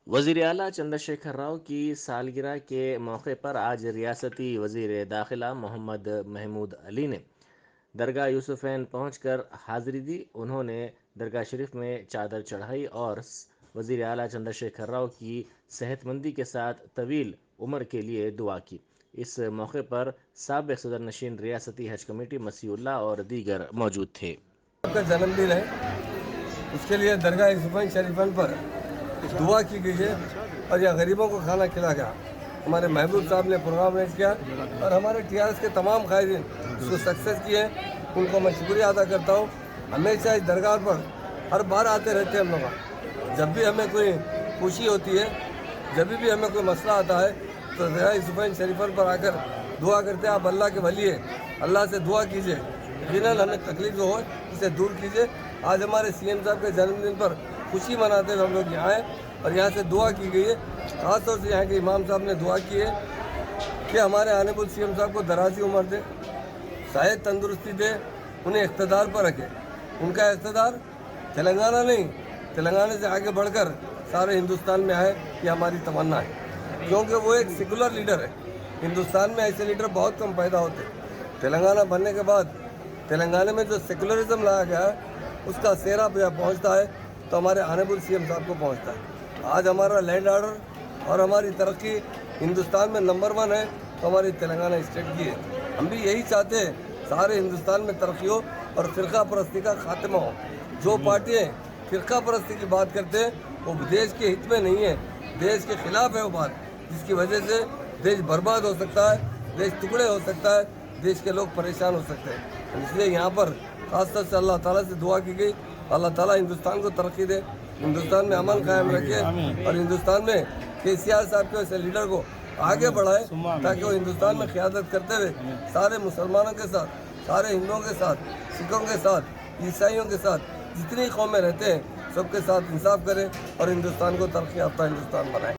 वज़ीर आला चंद्रशेखर राव की सालगिरह के मौके पर आज रियासती वज़ीर दाखिला मोहम्मद महमूद अली ने दरगाह यूसुफ़ैन पहुंचकर हाज़िरी दी। उन्होंने दरगाह शरीफ में चादर चढ़ाई और वज़ीर आला चंद्रशेखर राव की सेहतमंदी के साथ तवील उम्र के लिए दुआ की। इस मौके पर साबिक़ सदर नशीन रियासती हज कमेटी मसीउल्लाह और दीगर मौजूद थे। आपका जन्मदिन है, उसके लिए दरगाह यूसुफ़ैन शरीफन पर दुआ की गई है और यह गरीबों को खाना खिला गया। हमारे महबूब साहब ने प्रोग्राम अरेंज किया और हमारे टीआरएस के तमाम कायदीन उसको सक्सेस किए। उनको मैं शुक्रिया अदा करता हूँ। हमेशा इस दरगाह पर हर बार आते रहते हैं हम लोग। जब भी हमें कोई खुशी होती है, जब भी हमें कोई मसला आता है तो दरगाह यूसुफ़ैन शरीफन पर आकर दुआ करते हैं। आप अल्लाह के वली है, अल्लाह से दुआ कीजिए, यकीनन हमें तकलीफ जो हो इसे दूर कीजिए। आज हमारे सीएम साहब के जन्मदिन पर खुशी मनाते हुए हम लोग यहाँ आए और यहाँ से दुआ की गई है। ख़ासतौर से यहाँ के इमाम साहब ने दुआ की है कि हमारे आनेबुल सीएम साहब को दराज़ी उम्र दे, शायद तंदुरुस्ती दे, उन्हें इक़्तिदार पर रखे। उनका इक़्तिदार तेलंगाना नहीं, तेलंगाना से आगे बढ़कर सारे हिंदुस्तान में आए, ये हमारी तमन्ना है, क्योंकि वो एक सेकुलर लीडर है। हिंदुस्तान में ऐसे लीडर बहुत कम पैदा होते। तेलंगाना बनने के बाद तेलंगाना में जो सेकुलरिज्म लाया गया है उसका सेहरा पहुँचता है तो हमारे आनेबुल सीएम साहब को पहुँचता है। आज हमारा लैंड ऑर्डर और हमारी तरक्की हिंदुस्तान में नंबर 1 है तो हमारी तेलंगाना स्टेट की है। हम भी यही चाहते हैं, सारे हिंदुस्तान में तरक्की हो और फ़िरका परस्ती का खात्मा हो। जो पार्टियाँ फ़िरका परस्ती की बात करते हैं वो देश के हित में नहीं है, देश के खिलाफ है वो बात, जिसकी वजह से देश बर्बाद हो सकता है, देश टुकड़े हो सकता है, देश के लोग परेशान हो सकते हैं। इसलिए यहाँ पर खासतौर से अल्लाह ताला से दुआ की गई, अल्लाह ताला हिंदुस्तान को तरक्की दे, हिंदुस्तान में अमन कायम रखे और हिंदुस्तान में केसीआर साहब के वैसे लीडर को आगे बढ़ाए ताकि वो हिंदुस्तान में क़यादत करते हुए सारे मुसलमानों के साथ, सारे हिंदुओं के साथ, सिखों के साथ, ईसाइयों के साथ, जितनी कौमें रहते हैं सबके साथ इंसाफ करें और हिंदुस्तान को तरक्की याफ्ता हिंदुस्तान बनाएं।